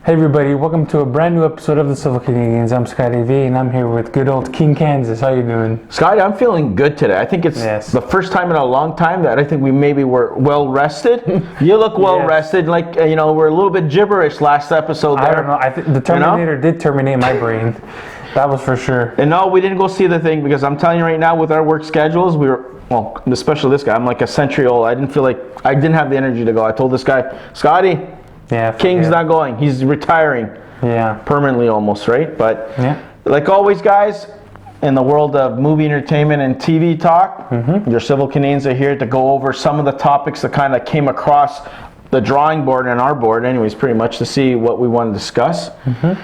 Hey everybody, welcome to a brand new episode of the Civil Canadians. I'm Scotty V and I'm here with good old King Kansas. How you doing? Scotty, I'm feeling good today. I think it's the first time in a long time that I think we maybe were well rested. You look well rested, like we're a little bit gibberish last episode there. I don't know, I think the Terminator did terminate my brain. That was for sure. And no, we didn't go see the thing because I'm telling you right now with our work schedules, we were, well, especially this guy, I'm like a century old. I didn't have the energy to go. I told this guy, Scotty, King's not going. He's retiring. Yeah. Permanently almost, right? But like always, guys, in the world of movie entertainment and TV talk, your Civil Canadians are here to go over some of the topics that kind of came across the drawing board and our board, anyways, pretty much to see what we want to discuss.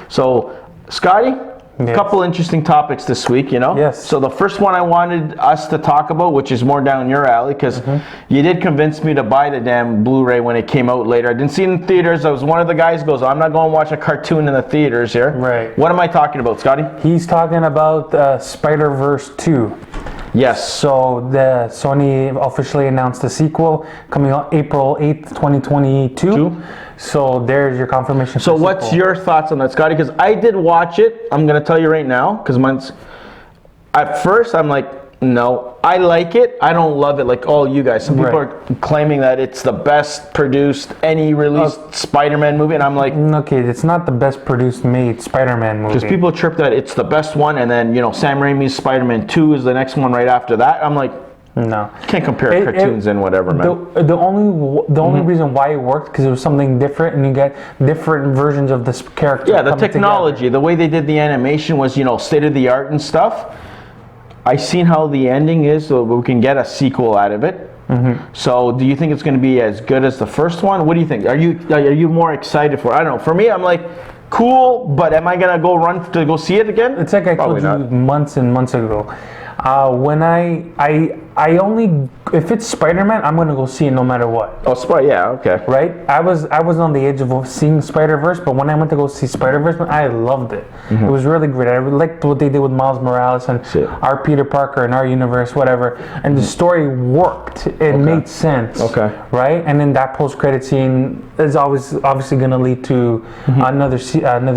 So, Scotty, a couple interesting topics this week, Yes. So the first one I wanted us to talk about, which is more down your alley, because you did convince me to buy the damn Blu-ray when it came out later. I didn't see it in theaters. I was one of the guys who goes, I'm not going to watch a cartoon in the theaters here. Right. What am I talking about, Scotty? He's talking about Spider-Verse 2. Yes. So the Sony officially announced the sequel coming out April 8th, 2022. So there's your confirmation. So what's your thoughts on that, Scotty? Because I did watch it. I'm going to tell you right now. Because at first I'm like, no, I like it. I don't love it like all you guys. Some people are claiming that it's the best produced, any released Spider-Man movie. And I'm like, okay, it's not the best produced made Spider-Man movie. Because people trip that it's the best one. And then, Sam Raimi's Spider-Man 2 is the next one right after that. I'm like, no, you can't compare cartoons and whatever, man. The only reason why it worked because it was something different, and you get different versions of this character. Yeah, the technology, the way they did the animation was state of the art and stuff. I seen how the ending is, so we can get a sequel out of it. So, do you think it's going to be as good as the first one? What do you think? Are you more excited for it? I don't know. For me, I'm like, cool, but am I going to go run to go see it again? It's like I told you months and months ago. When I only, if it's Spider-Man, I'm gonna go see it no matter what. Oh, okay. Right? I was on the edge of seeing Spider-Verse, but when I went to go see Spider-Verse, I loved it. It was really great. I really liked what they did with Miles Morales and our Peter Parker and our universe, whatever. And the story worked. It made sense. Okay. Right? And then that post-credit scene is obviously gonna lead to another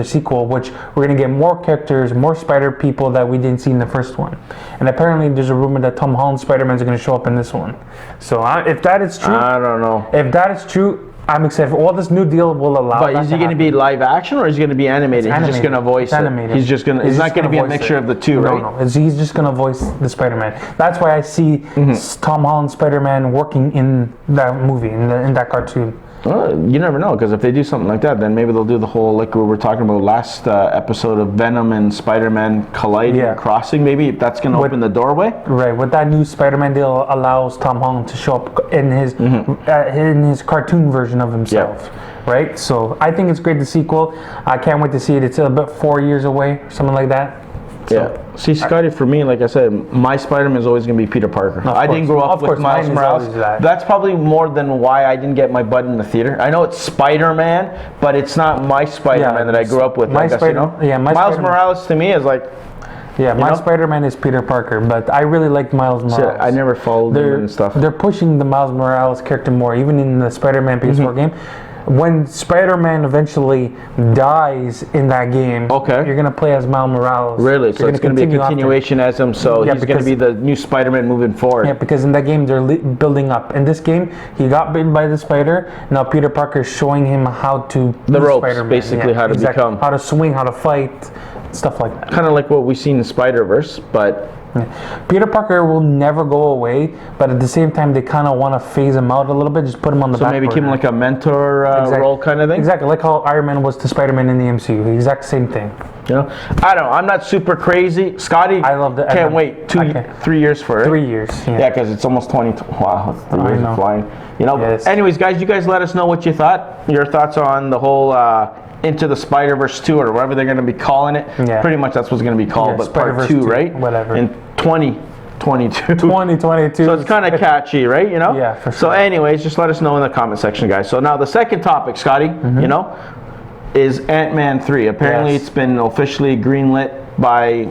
sequel, which we're gonna get more characters, more Spider people that we didn't see in the first one. And apparently there's a rumor that Tom Holland's Spider-Man is going to show up in this one. So if that is true, I don't know. If that is true, I'm excited for all this new deal will allow. But is he going to be live action or is he going to be animated? He's just going to voice it. He's it's not going to be a mixture of the two, right? No. He's just going to voice the Spider-Man. That's why I see Tom Holland's Spider-Man working in that movie, in that cartoon. Well, you never know, because if they do something like that, then maybe they'll do the whole, like we were talking about last episode of Venom and Spider-Man colliding and crossing, maybe, if that's going to open the doorway. Right, with that new Spider-Man deal allows Tom Holland to show up in his cartoon version of himself. Right, so I think it's great, the sequel. I can't wait to see it. It's about 4 years away, something like that. So, see, Scotty, for me, like I said, my Spider-Man is always going to be Peter Parker. I didn't grow up with Miles Morales. That's probably more than why I didn't get my butt in the theater. I know it's Spider-Man, but it's not my Spider-Man that I grew up with. Miles Morales to me is like... Yeah, my Spider-Man is Peter Parker, but I really liked Miles Morales. I never followed him and stuff. They're pushing the Miles Morales character more, even in the Spider-Man PS4 game. When Spider-Man eventually dies in that game, you're going to play as Miles Morales. Really? So it's going to be a continuation as him, so he's going to be the new Spider-Man moving forward. Yeah, because in that game, they're building up. In this game, he got bitten by the spider. Now Peter Parker is showing him how to the ropes, Spider-Man. Basically, how to become. How to swing, how to fight, stuff like that. Kind of like what we've seen in Spider-Verse, but... Peter Parker will never go away, but at the same time, they kind of want to phase him out a little bit, just put him on the back burner. So maybe keep him like a mentor role kind of thing? Exactly, like how Iron Man was to Spider-Man in the MCU. The exact same thing. I don't know. I'm not super crazy. Scotty, I love it. Can't wait. 3 years for it. 3 years. Yeah, because it's almost 20. Wow, 3 years is flying. Anyways, guys, you guys let us know what you thought. Your thoughts on the whole... Into the Spider-Verse 2 or whatever they're going to be calling it. Pretty much that's what's going to be called, but part 2, right? Whatever. In 2022. 2022. So it's kind of catchy, right? Yeah, for sure. So anyways, just let us know in the comment section, guys. So now the second topic, Scotty, is Antman 3. Apparently it's been officially greenlit by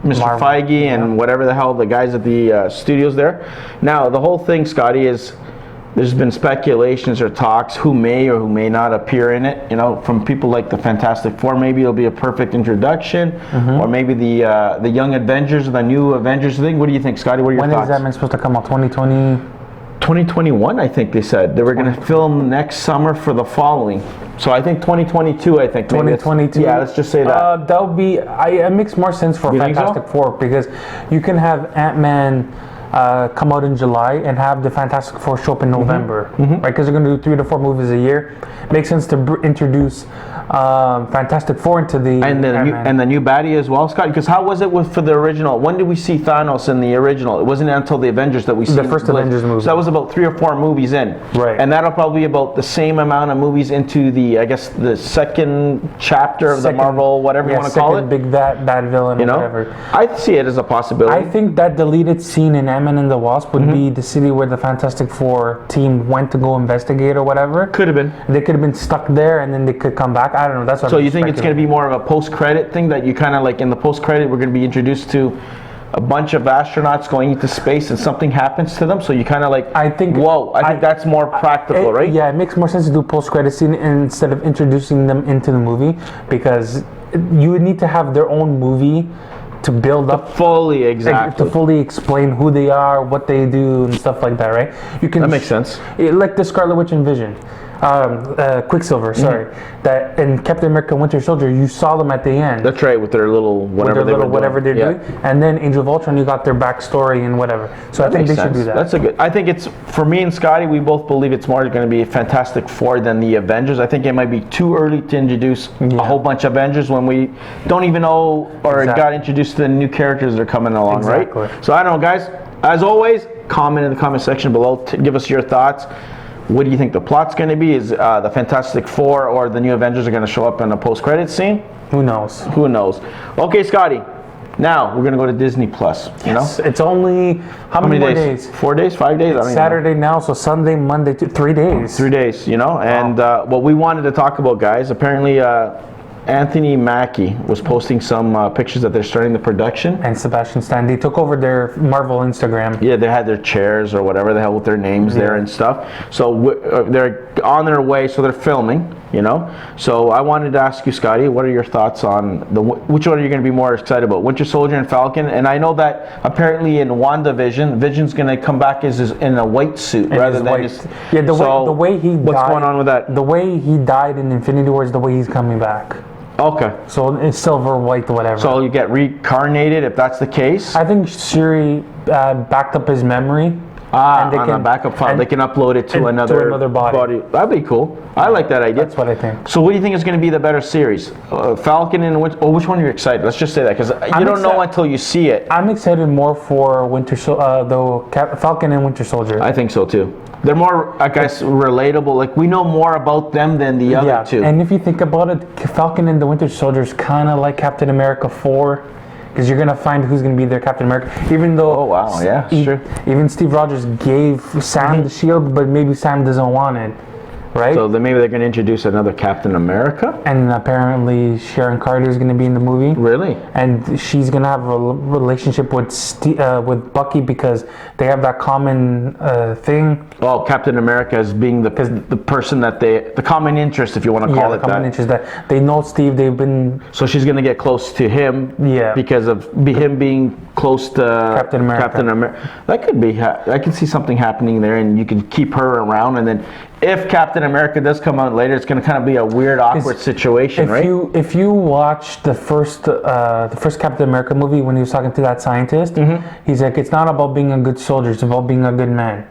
Mr. Feige and whatever the hell the guys at the studios there. Now the whole thing, Scotty, is there's been speculations or talks who may or who may not appear in it. You know, from people like the Fantastic Four, maybe it'll be a perfect introduction, or maybe the Young Avengers, the New Avengers thing. What do you think, Scotty? What are your thoughts? When is that supposed to come out? 2020? 2021, I think they said they were going to film next summer for the following. So I think 2022. I think 2022. Yeah, let's just say that. That would be. It makes more sense for Fantastic Four because you can have Antman come out in July and have the Fantastic Four show up in November, right? Because they're going to do 3 to 4 movies a year. Makes sense to introduce Fantastic Four into the and the new baddie as well, Scott. Because how was it for the original? When did we see Thanos in the original? It wasn't until the Avengers that we see the first Avengers movie. So that was about 3 or 4 movies in, right? And that'll probably be about the same amount of movies into the, I guess, the second chapter of the Marvel, whatever you want to call it. Big bad villain, you know? Or whatever. I see it as a possibility. I think that deleted scene in Ant-Man and the Wasp would be the city where the Fantastic Four team went to go investigate or whatever. Could have been. They could have been stuck there and then they could come back. I don't know. That's what. So you think it's going to be more of a post-credit thing that you kind of like in the post-credit we're going to be introduced to a bunch of astronauts going into space and something happens to them, so you kind of like I think that's more practical, right? Yeah, it makes more sense to do post-credit scene instead of introducing them into the movie because you would need to have their own movie to build up to fully explain who they are, what they do, and stuff like that, right? That makes sense. Like the Scarlet Witch and Vision. Quicksilver, sorry. That in Captain America Winter Soldier, you saw them at the end. That's right, with their little whatever they're doing. And then Age of Ultron, you got their backstory and whatever. So I think they should do that. That's a good. I think it's for me and Scotty. We both believe it's more going to be a Fantastic Four than the Avengers. I think it might be too early to introduce a whole bunch of Avengers when we don't even know or got introduced to the new characters that are coming along, right? So I don't know, guys. As always, comment in the comment section below. Give us your thoughts. What do you think the plot's going to be? Is the Fantastic Four or the New Avengers are going to show up in a post-credit scene? Who knows? Who knows? Okay, Scotty. Now we're going to go to Disney Plus. You know, it's only how many more days? 4 days? 5 days? It's Saturday now, so Sunday, Monday, 3 days. 3 days. You know, and what we wanted to talk about, guys. Apparently, Anthony Mackie was posting some pictures that they're starting the production. And Sebastian Stan, they took over their Marvel Instagram. Yeah, they had their chairs or whatever they had with their names there and stuff. So they're on their way, so they're filming, you know. So I wanted to ask you, Scotty, what are your thoughts on which one are you going to be more excited about, Winter Soldier and Falcon? And I know that apparently in Wanda Vision, Vision's going to come back in a white suit rather than his, the way he died. What's going on with that? The way he died in Infinity War is the way he's coming back. Okay. So it's silver, white, whatever. So you get reincarnated if that's the case? I think Shuri backed up his memory. And on a backup file, they can upload it to another body. That'd be cool. I like that idea. That's what I think. So what do you think is going to be the better series? Falcon and Winter... which one are you excited? Let's just say that, because you don't know until you see it. I'm excited more for Falcon and Winter Soldier. I think so too. They're more, I guess, relatable. Like, we know more about them than the other two. And if you think about it, Falcon and the Winter Soldier is kind of like Captain America 4. Because you're going to find who's going to be their Captain America. Even though... Oh, wow, yeah, sure. Even Steve Rogers gave Sam the shield, but maybe Sam doesn't want it. Right? So then maybe they're going to introduce another Captain America? And apparently Sharon Carter is going to be in the movie. Really? And she's going to have a relationship with Bucky because they have that common thing. Oh, Captain America as being the person that the common interest, if you want to call it that. Common interest that they know Steve, they've been... So she's going to get close to him because of him being close to Captain America. That could be, I can see something happening there, and you can keep her around, and then if Captain America does come out later, it's going to kind of be a weird, awkward situation, right? If you watch the first Captain America movie, when he was talking to that scientist, he's like, it's not about being a good soldier, it's about being a good man,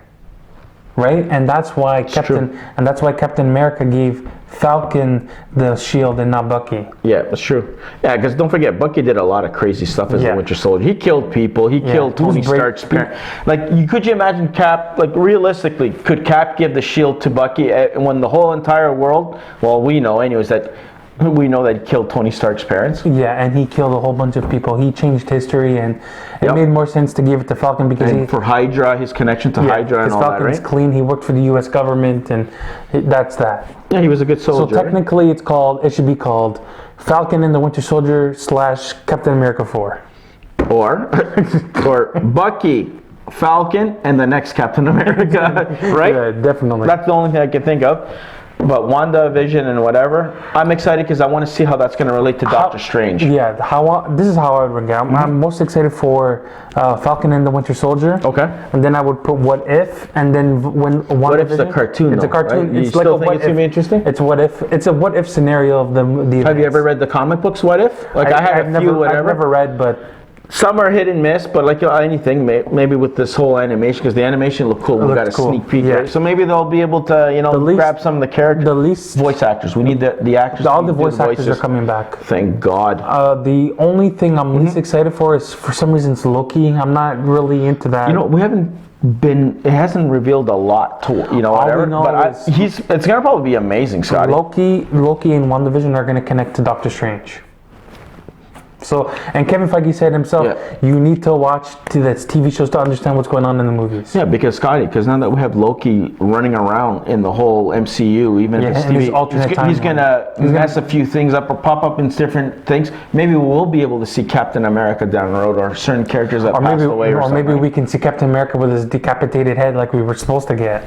right? And that's why Captain America gave Falcon the shield and not Bucky. Yeah, that's true. Yeah, because don't forget, Bucky did a lot of crazy stuff as a Winter Soldier. He killed people. He killed Tony Stark's parents. Like, could you imagine Cap? Like, realistically, could Cap give the shield to Bucky when the whole entire world? Well, we know, anyways, that. We know that he killed Tony Stark's parents. Yeah, and he killed a whole bunch of people. He changed history, and it made more sense to give it to Falcon because for Hydra, his connection to Hydra and all Falcon's that, right? Falcon's clean. He worked for the U.S. government, and that's that. Yeah, he was a good soldier. So technically, it should be called Falcon and the Winter Soldier / Captain America 4. Or Bucky Falcon, and the next Captain America, right? Yeah, definitely. That's the only thing I can think of. But Wanda Vision and whatever, I'm excited because I want to see how that's going to relate to Doctor Strange. Yeah, this is how I would rank it. I'm most excited for Falcon and the Winter Soldier. Okay. And then I would put What If, and then when What If's a cartoon? It's a cartoon. Right? You It's still like think it's going to be interesting? It's What If. It's a What If scenario of the Have you ever read the comic books? What If? Like I had a few, whatever. I've never read, but. Some are hit and miss, but like anything, maybe with this whole animation, because the animation looked cool. We got a sneak peek, right? So maybe they'll be able to, grab some of the characters. The least voice actors. We need the actors. All the voice actors are coming back. Thank God. The only thing I'm least excited for is, for some reason, it's Loki. I'm not really into that. We haven't been. It hasn't revealed a lot to whatever. But it's gonna probably be amazing, Scotty. Loki, and WandaVision are gonna connect to Doctor Strange. So, and Kevin Feige said himself, you need to watch this TV shows to understand what's going on in the movies. Yeah, because now that we have Loki running around in the whole MCU, even if it's TV, he's gonna mess a few things up or pop up in different things. Maybe we'll be able to see Captain America down the road, or certain characters that passed away, or maybe we can see Captain America with his decapitated head like we were supposed to get.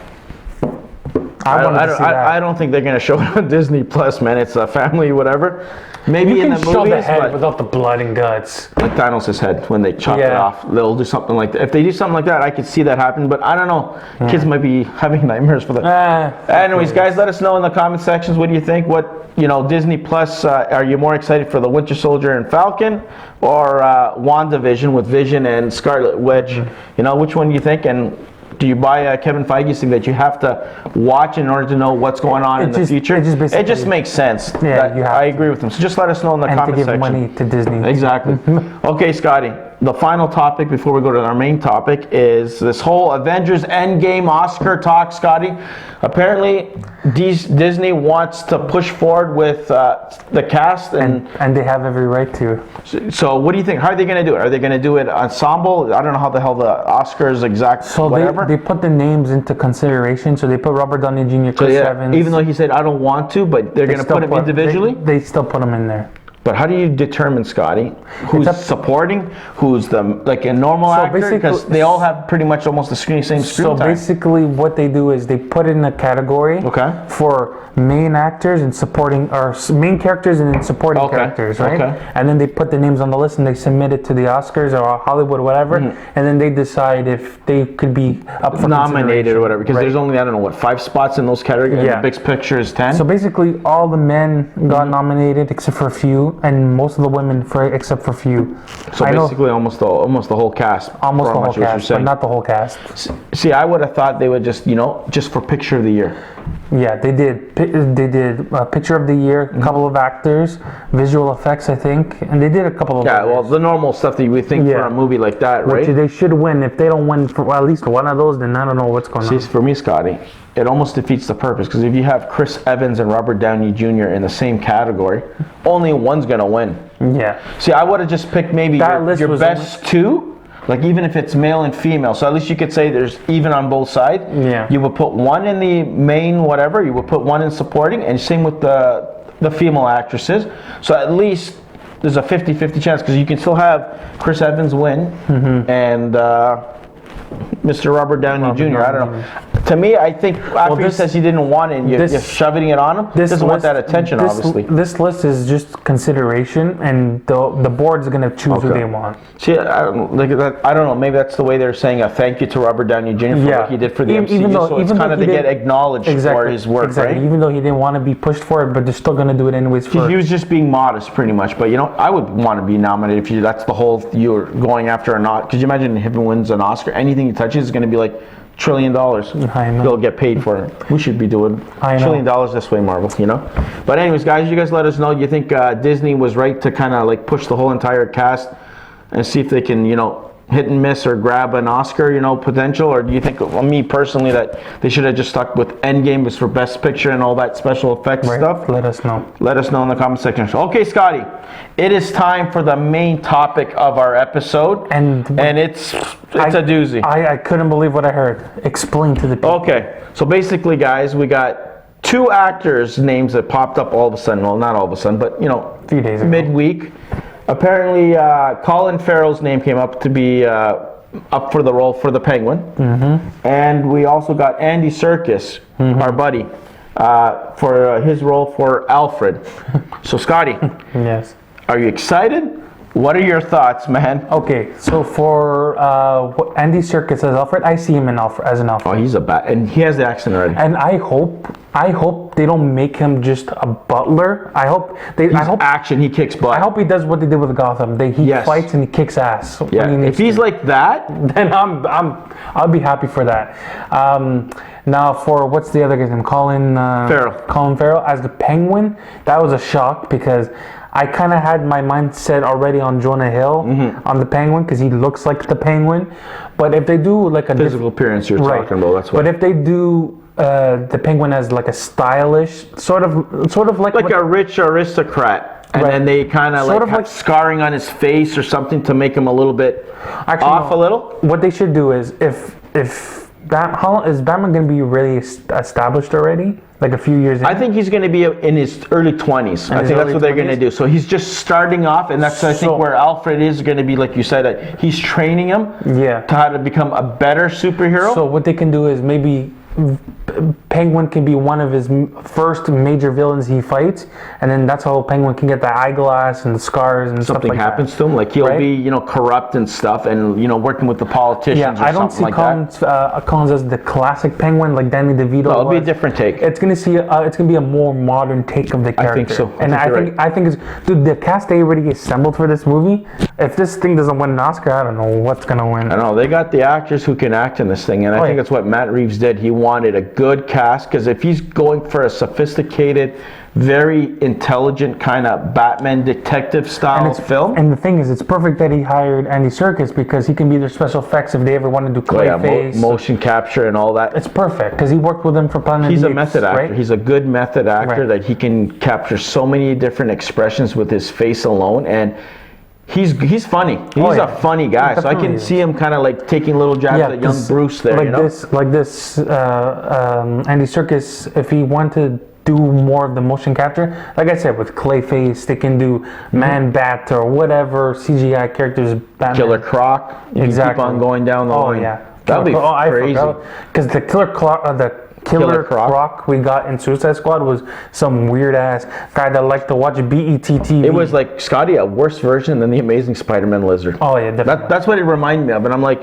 I don't think they're going to show it on Disney Plus, man. It's a family, whatever. Maybe in the movies, show the head without the blood and guts. Like Thanos' head, when they chop it off, they'll do something like that. If they do something like that, I could see that happen. But I don't know. Kids might be having nightmares for that. Anyways, guys, let us know in the comment sections. What do you think? What Disney Plus? Are you more excited for the Winter Soldier and Falcon, or WandaVision with Vision and Scarlet Witch? Which one do you think? And do you buy Kevin Feige's thing that you have to watch in order to know what's going on in the future? It just makes sense. Yeah, I agree with him. So just let us know in the comment section. And to give money to Disney. Exactly. Okay, Scotty. The final topic before we go to our main topic is this whole Avengers Endgame Oscar talk, Scotty. Apparently, Disney wants to push forward with the cast, and they have every right to. So what do you think? How are they going to do it? Are they going to do it ensemble? I don't know how the hell the Oscars exact. So whatever. They put the names into consideration. So they put Robert Downey Jr., Chris Evans. Even though he said I don't want to, but they're going to put them individually. They still put them in there. But how do you determine, Scotty, who's supporting, who's a normal actor? Because they all have pretty much almost the same screen time. So basically what they do is they put in a category for main actors and supporting, or main characters and then supporting characters, right? And then they put the names on the list and they submit it to the Oscars or Hollywood, whatever, and then they decide if they could be up for nominated or whatever. Because there's only, 5 spots in those categories. Yeah. The big picture is 10. So basically all the men got nominated except for a few, and most of the women except for a few. So basically almost the whole cast. Almost the whole cast, but not the whole cast. See, I would have thought they would just, just for picture of the year. Yeah, they did. They did a picture of the year, a couple of actors, visual effects, I think, and they did a couple of. Yeah, well, the normal stuff that you would think for a movie like that, right? Which they should win. If they don't win for at least one of those, then I don't know what's going on. See, for me, Scotty, it almost defeats the purpose, because if you have Chris Evans and Robert Downey Jr. in the same category, only one's gonna win. Yeah. See, I would have just picked maybe your best two. Like, even if it's male and female, so at least you could say there's even on both sides. Yeah. You would put one in the main whatever, you would put one in supporting, and same with the female actresses. So at least there's a 50-50 chance, because you can still have Chris Evans win and Mr. Robert Downey Jr. I don't know. To me, I think after he says he didn't want it, and you're shoving it on him, he doesn't want that attention, obviously. This list is just consideration, and the board's going to choose who they want. See, I don't know. Maybe that's the way they're saying a thank you to Robert Downey Jr. for what he did for the MCU. So it's kind of to get acknowledged for his work, right? Even though he didn't want to be pushed for it, but they're still going to do it anyways. He was just being modest, pretty much. But I would want to be nominated if that's the whole you're going after or not. Because you imagine if he wins an Oscar, anything he touches is going to be like $1 trillion. They'll get paid for it. We should be doing $1 trillion this way, Marvel. But anyways, guys, you guys let us know. You think Disney was right to kind of like push the whole entire cast and see if they can, hit and miss or grab an Oscar, potential? Or do you think, me personally, that they should have just stuck with Endgame was for Best Picture and all that special effects stuff? Let us know. Let us know in the comment section. Okay, Scotty, it is time for the main topic of our episode, and it's a doozy. I couldn't believe what I heard. Explain to the people. Okay, so basically, guys, we got 2 actors' names that popped up all of a sudden. Well, not all of a sudden, but a few days ago. Midweek. Apparently, Colin Farrell's name came up to be up for the role for the Penguin. And we also got Andy Serkis, our buddy, for his role for Alfred. So Scotty, Yes. are you excited? What are your thoughts, man? Okay, so for Andy Serkis as Alfred, I see him as an Alfred. Oh, he's a bat, and he has the accent already. And I hope they don't make him just a butler. I hope action. He kicks butt. I hope he does what they did with Gotham. He fights and he kicks ass. Yeah. If he's like that, then I'll be happy for that. Now for what's the other guy's name? Colin Farrell as the Penguin. That was a shock because I kind of had my mind set already on Jonah Hill on the Penguin because he looks like the Penguin. But if they do like a physical appearance you're talking about, that's what. But if they do the Penguin as like a stylish sort of like a rich aristocrat, and then they kind of like scarring on his face or something to make him a little bit off a little. What they should do is if is Batman going to be really established already? Like a few years in? I think he's going to be in his early 20s. I think that's what they're going to do. So he's just starting off, and that's I think where Alfred is going to be, like you said, he's training him to how to become a better superhero. So what they can do is maybe Penguin can be one of his first major villains he fights, and then that's how Penguin can get the eyeglass and the scars and something stuff like happens to him, like he'll be corrupt and stuff, and working with the politicians. I don't see Collins as the classic Penguin like Danny DeVito. No, it'll be a different take. It's gonna be a more modern take of the character. I think so. I think it's the cast they already assembled for this movie. If this thing doesn't win an Oscar, I don't know what's gonna win. I know they got the actors who can act in this thing, and I think that's what Matt Reeves did. He wanted a good cast, because if he's going for a sophisticated, very intelligent kind of Batman detective style film. And the thing is, it's perfect that he hired Andy Serkis because he can be their special effects if they ever want to do Clayface. Motion capture and all that. It's perfect because he worked with him for Planet He's of the a method actor. Right? He's a good method actor that he can capture so many different expressions with his face alone, and he's funny. He's a funny guy, so I can see him kind of like taking little jabs at young Bruce there. Like this, Andy Serkis, if he wanted to do more of the motion capture, like I said, with Clayface, they can do Man-Bat or whatever CGI characters. Batman. Killer Croc. Exactly. Keep on going down the line. That'd be crazy. Because the Killer Croc we got in Suicide Squad was some weird ass guy that liked to watch BET TV. It was like, Scotty, a worse version than the Amazing Spider-Man Lizard. Oh yeah, definitely. That's what it reminded me of, and I'm like,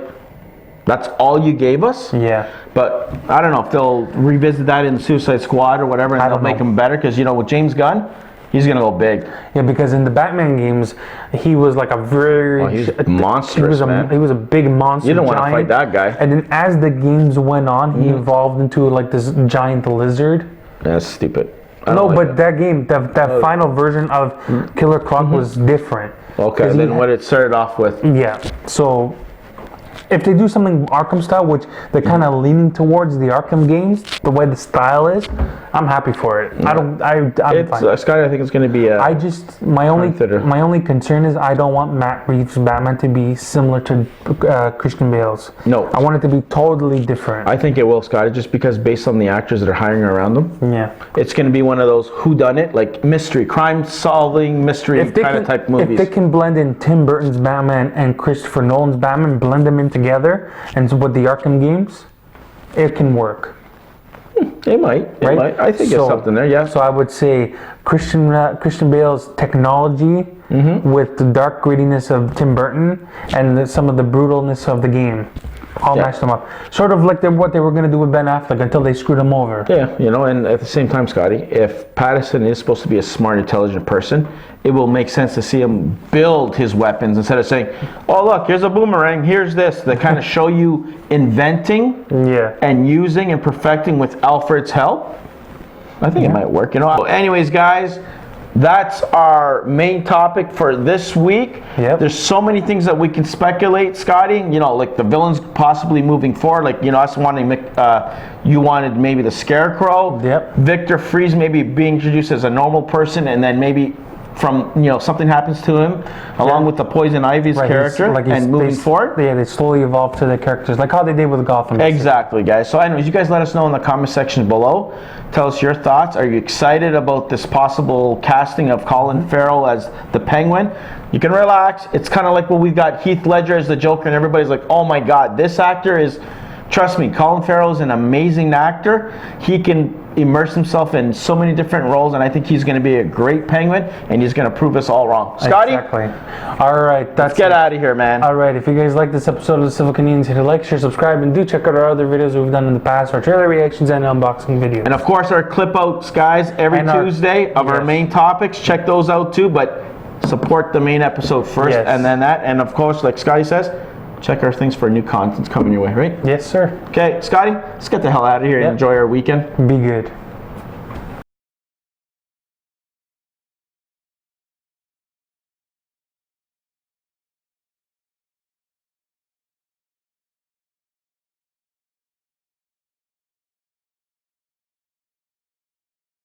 that's all you gave us? Yeah. But I don't know if they'll revisit that in Suicide Squad or whatever, and they'll make him better, because with James Gunn, he's gonna go big. Yeah, because in the Batman games, he was like a very he's monstrous, man. He was a big monster. You don't want to fight that guy. And then as the games went on, he evolved into like this giant lizard. That's stupid. That game, that final version of Killer Croc was different. Okay, then what it started off with. Yeah. So if they do something Arkham style, which they're kind of leaning towards the Arkham games, the way the style is, I'm happy for it. I'm fine. Scott, I think it's going to be my only concern is I don't want Matt Reeves' Batman to be similar to Christian Bale's. No. I want it to be totally different. I think it will, Scott, just because based on the actors that are hiring around them. Yeah. It's going to be one of those whodunit, like mystery, crime-solving mystery kind of type movies. If they can blend in Tim Burton's Batman and Christopher Nolan's Batman, blend them in together, and with the Arkham games, it can work. It might. I think there's something there, yeah. So I would say Christian Bale's technology with the dark grittiness of Tim Burton and some of the brutalness of the game. I'll match them up. Sort of like what they were going to do with Ben Affleck until they screwed him over. Yeah, and at the same time, Scotty, if Pattinson is supposed to be a smart, intelligent person, it will make sense to see him build his weapons instead of saying, oh, look, here's a boomerang, here's this. They kind of show you inventing and using and perfecting with Alfred's help. I think it might work. So anyways, guys, that's our main topic for this week. There's so many things that we can speculate, Scotty. Like the villains possibly moving forward. Like us wanting, you wanted maybe the Scarecrow. Yep. Victor Freeze maybe being introduced as a normal person, and then maybe from, you know, something happens to him, along with the Poison Ivy's character, and moving forward. Yeah, they slowly evolve to the characters, like how they did with Gotham. Exactly, guys. So anyways, you guys let us know in the comment section below. Tell us your thoughts. Are you excited about this possible casting of Colin Farrell as the Penguin? You can relax. It's kind of like when we got Heath Ledger as the Joker, and everybody's like, oh my God, this actor is... Trust me, Colin Farrell is an amazing actor. He can immerse himself in so many different roles, and I think he's going to be a great Penguin, and he's going to prove us all wrong. Scotty? Exactly. All right. Let's get out of here, man. All right. If you guys like this episode of the Civil Canadians, hit a like, share, subscribe, and do check out our other videos we've done in the past, our trailer reactions and unboxing videos. And of course, our clip outs, guys, every Tuesday of our main topics. Check those out too, but support the main episode first, and then that. And of course, like Scotty says, check our things for new content coming your way, right? Yes, sir. Okay, Scotty, let's get the hell out of here and enjoy our weekend. Be good.